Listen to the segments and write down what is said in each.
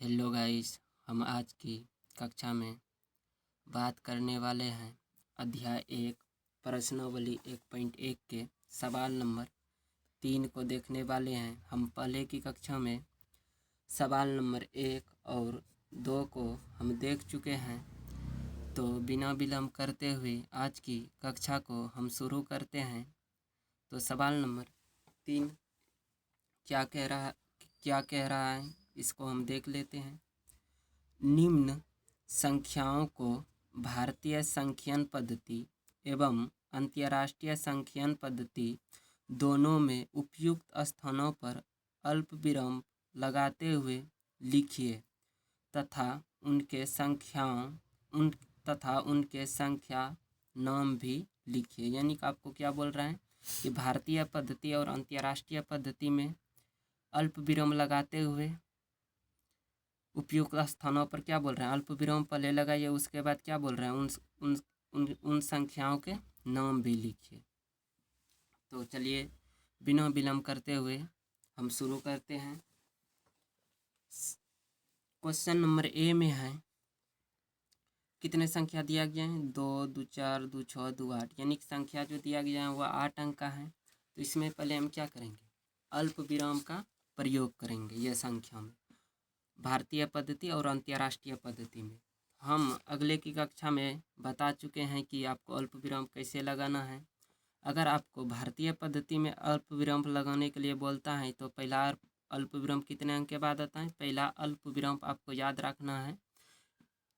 Hello guys, हम आज की कक्षा में बात करने वाले हैं अध्याय 1 प्रश्नावली 1.1 के सवाल नंबर 3 को देखने वाले हैं। हम पहले की कक्षा में सवाल नंबर 1 और 2 को हम देख चुके हैं। तो बिना विलंब करते हुए आज की कक्षा को हम शुरू करते हैं। तो सवाल नंबर 3 क्या कह रहा है इसको हम देख लेते हैं। निम्न संख्याओं को भारतीय संख्यन पद्धति एवं अंतर्राष्ट्रीय संख्यन पद्धति दोनों में उपयुक्त स्थानों पर अल्प विराम लगाते हुए लिखिए तथा उनके संख्या नाम भी लिखिए। यानी कि आपको क्या बोल रहे हैं कि भारतीय पद्धति और अंतर्राष्ट्रीय पद्धति में अल्प विराम लगाते हुए उपयुक्त स्थानों पर क्या बोल रहे हैं, अल्प विराम पहले लगाइए, उसके बाद क्या बोल रहे हैं, उन संख्याओं के नाम भी लिखिए। तो चलिए बिना विलंब करते हुए हम शुरू करते हैं। क्वेश्चन नंबर ए में है कितने संख्या दिया गया है, 2, 2, 4, 2, 6, 2, 8। यानी कि संख्या जो दिया गया है वह 8 अंक का है। तो इसमें पहले हम क्या करेंगे, अल्प विराम का प्रयोग करेंगे। यह संख्या में भारतीय पद्धति और अंतर्राष्ट्रीय पद्धति में हम अगले की कक्षा में बता चुके हैं कि आपको अल्प विराम कैसे लगाना है। अगर आपको भारतीय पद्धति में अल्प विराम लगाने के लिए बोलता है तो पहला अल्प विराम कितने अंक के बाद आता है, पहला अल्प विराम आपको याद रखना है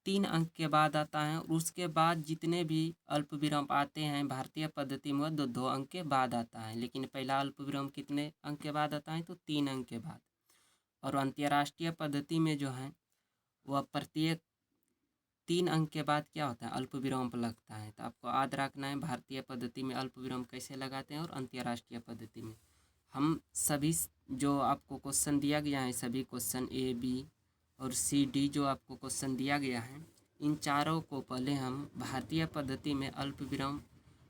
3 अंक के बाद आता है। और उसके बाद जितने भी अल्प विराम आते हैं भारतीय पद्धति में 2 अंक के बाद आता है। लेकिन पहला अल्प विराम कितने अंक के बाद आता है, तो 3 अंक के बाद। और अंतर्राष्ट्रीय पद्धति में जो है वह प्रत्येक 3 अंक के बाद क्या होता है, अल्प विराम पर लगता है। तो आपको याद रखना है भारतीय पद्धति में अल्प विराम कैसे लगाते हैं और अंतर्राष्ट्रीय पद्धति में। हम सभी जो आपको क्वेश्चन दिया गया है, सभी क्वेश्चन ए, बी और सी, डी जो आपको क्वेश्चन दिया गया है, इन चारों को पहले हम भारतीय पद्धति में अल्प विराम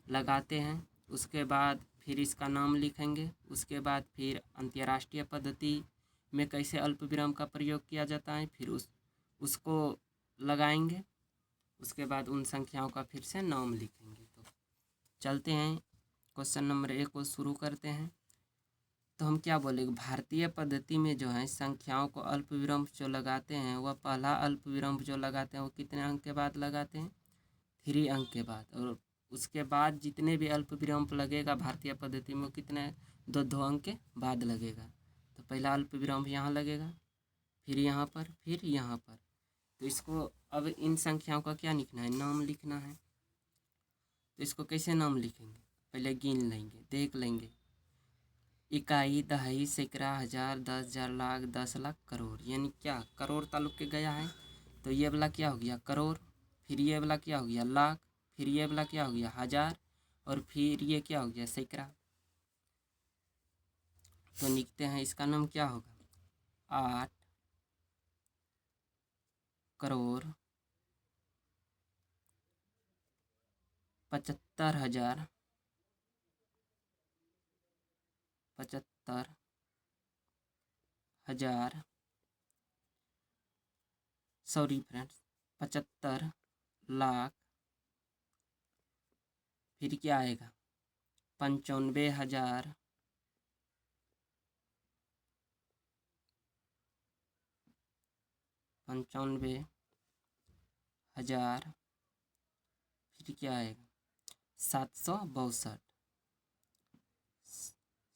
लगाते हैं। उसके बाद फिर इसका नाम लिखेंगे। उसके बाद फिर अंतर्राष्ट्रीय पद्धति में कैसे अल्प विराम का प्रयोग किया जाता है, फिर उसको लगाएंगे। उसके बाद उन संख्याओं का फिर से नाम लिखेंगे। तो चलते हैं क्वेश्चन नंबर 1 को शुरू करते हैं। तो हम क्या बोलेंगे, भारतीय पद्धति में जो है संख्याओं को अल्प विराम जो लगाते हैं वह पहला अल्प विराम जो लगाते हैं वो कितने अंक के बाद लगाते हैं, 3 अंक के बाद। और उसके बाद जितने भी अल्प विराम लगेगा भारतीय पद्धति में कितने 2 अंक के बाद लगेगा। तो पहला अल्प विराम यहाँ लगेगा, फिर यहाँ पर, फिर यहाँ पर। तो इसको अब इन संख्याओं का क्या लिखना है, नाम लिखना है। तो इसको कैसे नाम लिखेंगे, पहले गिन लेंगे, देख लेंगे। इकाई, दहाई, सैकड़ा, हजार, 10,000, लाख, 10 लाख, करोड़। यानी क्या करोड़ तालुक के गया है। तो ये वाला क्या हो गया करोड़, फिर ये वाला क्या हो गया लाख, फिर ये वाला क्या हो गया हजार, और फिर ये क्या हो गया सैकड़ा। तो लिखते हैं इसका नाम क्या होगा, 8 करोड़ 75,000 सॉरी फ्रेंड्स 75 लाख, फिर क्या आएगा 95,000 95,000, फिर क्या आएगा 762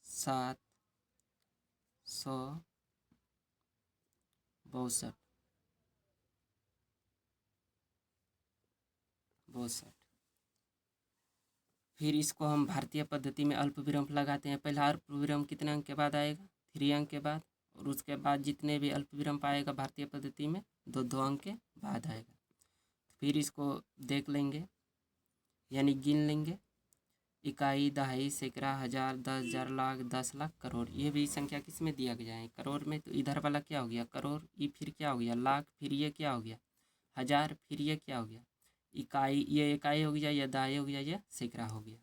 762 फिर इसको हम भारतीय पद्धति में अल्प विराम लगाते हैं। पहला अल्प विराम कितने अंक के बाद आएगा, 3 अंक के बाद। और उसके बाद जितने भी अल्प विराम पाएगा भारतीय पद्धति में 2 अंक के बाद आएगा। फिर इसको देख लेंगे, यानी गिन लेंगे। इकाई, दहाई, सैकड़ा, हजार, 10,000, लाख, 10 लाख, करोड़। ये भी संख्या किस में दिया गया है, करोड़ में। तो इधर वाला क्या हो गया करोड़, ये फिर क्या हो गया लाख, फिर ये क्या हो गया हजार, फिर ये क्या हो गया इकाई, ये इकाई हो गया, ये दहाई हो गया, ये सैकड़ा हो गया।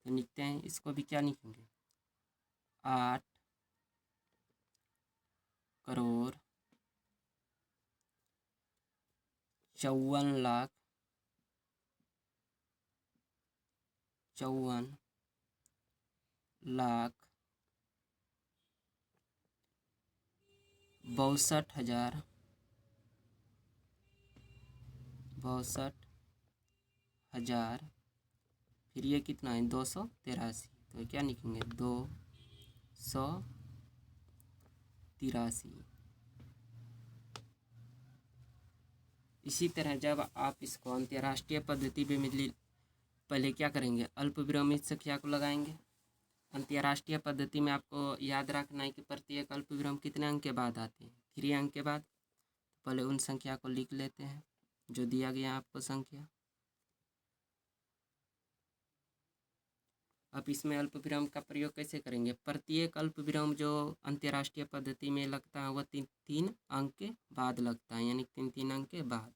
तो लिखते हैं इसको भी, क्या लिखेंगे 8 करोड़ 54 लाख 62,000 फिर ये कितना है 283, तो क्या लिखेंगे 283। इसी तरह जब आप इसको अंतर्राष्ट्रीय पद्धति में पहले क्या करेंगे, अल्पविरामित संख्या को लगाएंगे। अंतर्राष्ट्रीय पद्धति में आपको याद रखना है कि प्रत्येक अल्पविराम कितने अंक के बाद आते हैं, 3 अंक के बाद। पहले उन संख्या को लिख लेते हैं जो दिया गया आपको संख्या। अब इसमें अल्पविराम का प्रयोग कैसे करेंगे, प्रत्येक अल्पविराम जो अंतर्राष्ट्रीय पद्धति में लगता है वह 3 अंक के बाद लगता है, यानी 3 अंक के बाद।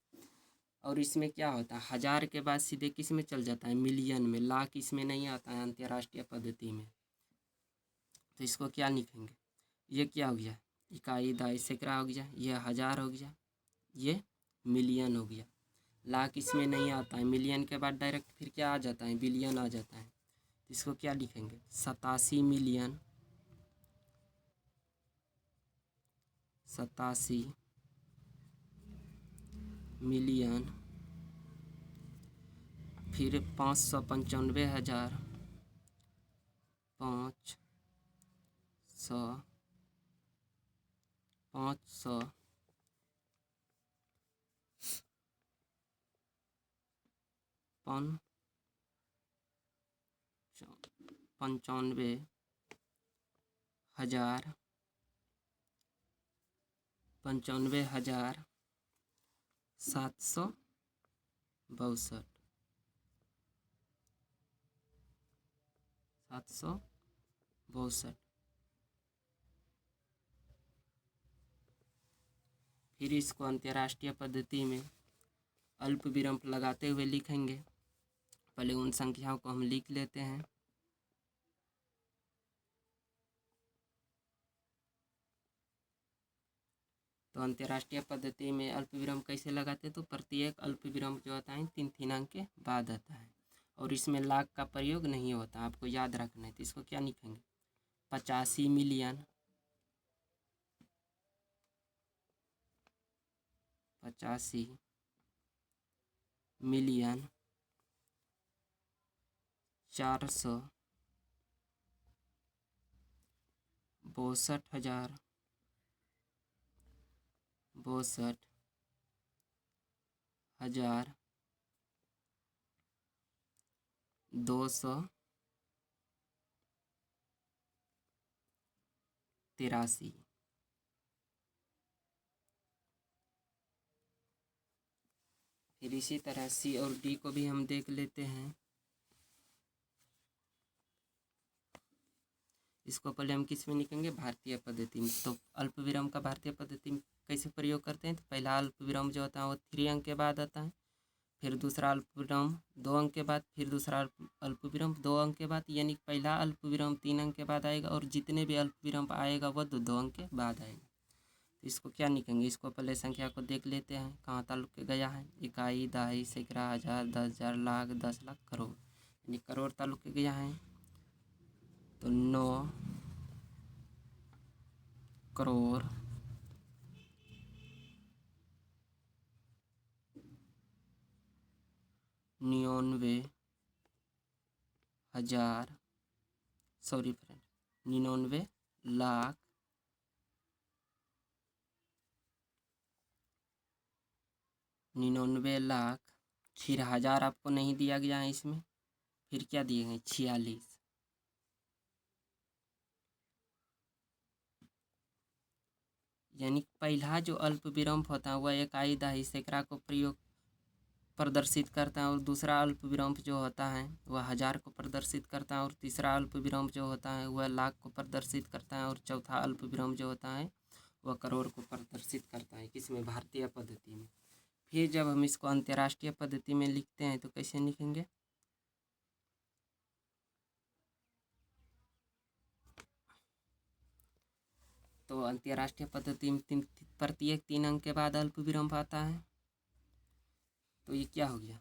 और इसमें क्या होता है, 1000 के बाद सीधे किस में चल जाता है, मिलियन में। लाख इसमें नहीं आता है अंतर्राष्ट्रीय पद्धति में। तो इसको क्या लिखेंगे, ये क्या हो गया, इकाई, दहाई, सैकड़ा हो गया, ये 1000 हो गया, ये मिलियन हो गया। लाख इसमें नहीं आता है, मिलियन के बाद डायरेक्ट फिर क्या आ जाता है, बिलियन आ जाता है। इसको क्या लिखेंगे, 87 मिलियन फिर 595,000 500 95,762 762। फिर इसको अंतर्राष्ट्रीय पद्धति में अल्पविराम लगाते हुए लिखेंगे। पहले उन संख्याओं को हम लिख लेते हैं। तो अंतर्राष्ट्रीय पद्धति में अल्पविराम कैसे लगाते हैं, तो प्रत्येक अल्पविराम जो होता है 3 अंक के बाद आता है, और इसमें लाख का प्रयोग नहीं होता, आपको याद रखना है। तो इसको क्या लिखेंगे, 85 मिलियन 462,000 283। फिर इसी तरह सी और डी को भी हम देख लेते हैं। इसको पहले हम किस में लिखेंगे, भारतीय पद्धति में। तो अल्पविराम का भारतीय पद्धति में कैसे प्रयोग करते हैं, तो पहला अल्पविराम जो होता है वो 3 अंक के बाद आता है, फिर दूसरा अल्पविराम 2 अंक के बाद, फिर दूसरा अल्पविराम 2 अंक के बाद, यानी पहला अल्पविराम 3 अंक के बाद आएगा, और जितने भी अल्पविराम आएगा वह 2 अंक के बाद आएगा। तो इसको क्या लिखेंगे, इसको पहले संख्या को देख लेते हैं कहाँ ताल्लुक गया है, इकाई, दहाई, सैकड़ा, 1000, 10,000, लाख, 10 लाख, करोड़, यानी करोड़ ताल्लुक गया है। तो 9 करोड़ 99,000 सॉरी फ्रेंड 99 लाख 99 लाख, फिर 1000 आपको नहीं दिया गया है इसमें, फिर क्या दिए गए 46, यानी पहला जो अल्पविराम होता है वह इकाई, दहाई, सैकड़ा को प्रदर्शित करता है, और दूसरा अल्पविराम जो होता है वह 1000 को प्रदर्शित करता है, और तीसरा अल्पविराम जो होता है वह लाख को प्रदर्शित करता है, और चौथा अल्पविराम जो होता है वह करोड़ को प्रदर्शित करता है, किसमें, भारतीय पद्धति में। फिर जब हम इसको अंतर्राष्ट्रीय पद्धति में लिखते हैं तो कैसे लिखेंगे, तो अंतर्राष्ट्रीय पद्धति में प्रत्येक 3 अंक के बाद अल्पविराम आता है। तो ये क्या हो गया,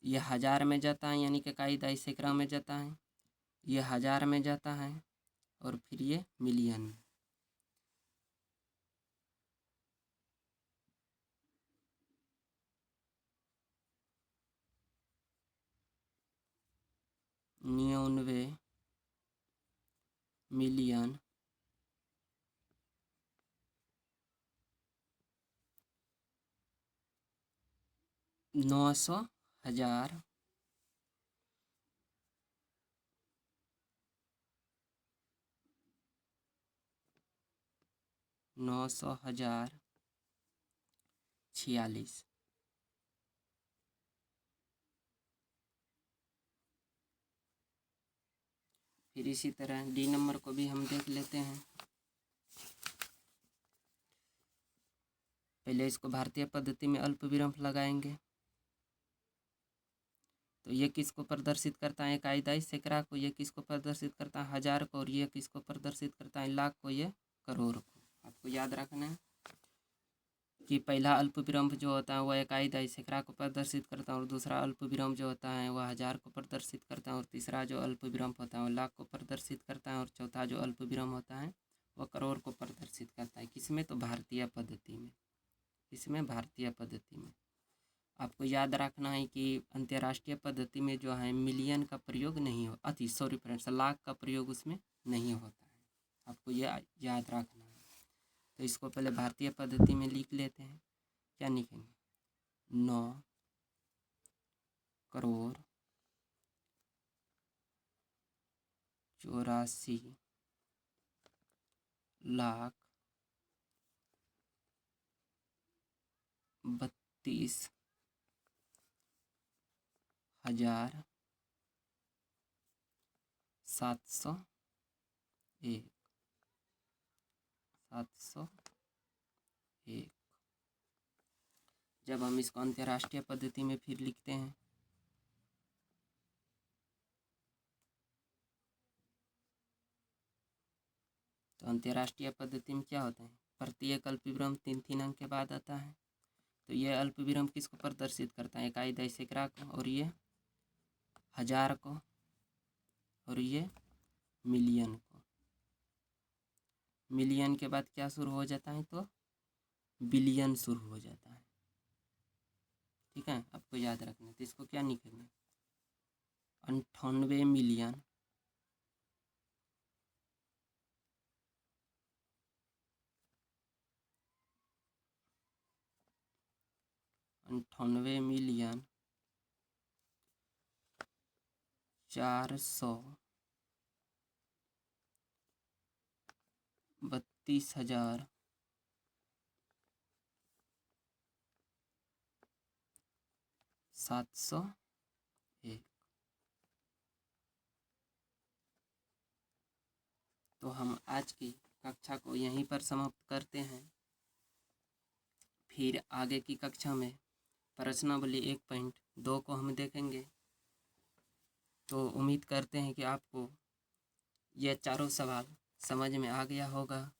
ये 1000 में जाता है यानी कि कायदा सैकड़ा में जाता है, ये 1000 में जाता है और फिर ये मिलियन में। निन्यानवे मिलियन 900 हजार 900 हजार 46। फिर इसी तरह डी नंबर को भी हम देख लेते हैं। पहले इसको भारतीय पद्धति में अल्पविराम लगाएंगे। तो ये किसको प्रदर्शित करता है, कायदा सैकड़ा को, ये किसको प्रदर्शित करता है, 1000 को, और ये किसको प्रदर्शित करता है, लाख को, ये करोड़ को। आपको याद रखना है कि पहला अल्पविराम जो होता है वह कायदा सैकड़ा को प्रदर्शित करता है, और दूसरा अल्पविराम जो होता है वह 1000 को प्रदर्शित करता है, और तीसरा जो अल्पविराम होता है वह लाख को प्रदर्शित करता है, और चौथा जो अल्पविराम होता है वह करोड़ को प्रदर्शित करता है। किसमें, तो भारतीय पद्धति में। इसमें भारतीय पद्धति में आपको याद रखना है कि अंतर्राष्ट्रीय पद्धति में जो है मिलियन का प्रयोग नहीं हो, सॉरी फ्रेंड्स, लाख का प्रयोग उसमें नहीं होता है। आपको ये याद रखना है। तो इसको पहले भारतीय पद्धति में लिख लेते हैं। क्या लिखेंगे, 9 करोड़ 84 लाख 32 हजार 701 701। जब हम इसको अंतर्राष्ट्रीय पद्धति में फिर लिखते हैं तो अंतर्राष्ट्रीय पद्धति में क्या होता है, प्रत्येक अल्पविराम 3-3 अंक के बाद आता है। तो ये अल्पविराम किसको प्रदर्शित करता है, कायदा सैकड़ा को, और ये 1000 को, और ये मिलियन को। मिलियन के बाद क्या शुरू हो जाता है, तो बिलियन शुरू हो जाता है। ठीक है, आपको याद रखना है। तो इसको क्या लिखेंगे, 98 मिलियन 98 मिलियन 432 हजार 701। तो हम आज की कक्षा को यहीं पर समाप्त करते हैं। फिर आगे की कक्षा में प्रश्नावली 1.2 को हम देखेंगे। तो उम्मीद करते हैं कि आपको ये चारों सवाल समझ में आ गया होगा।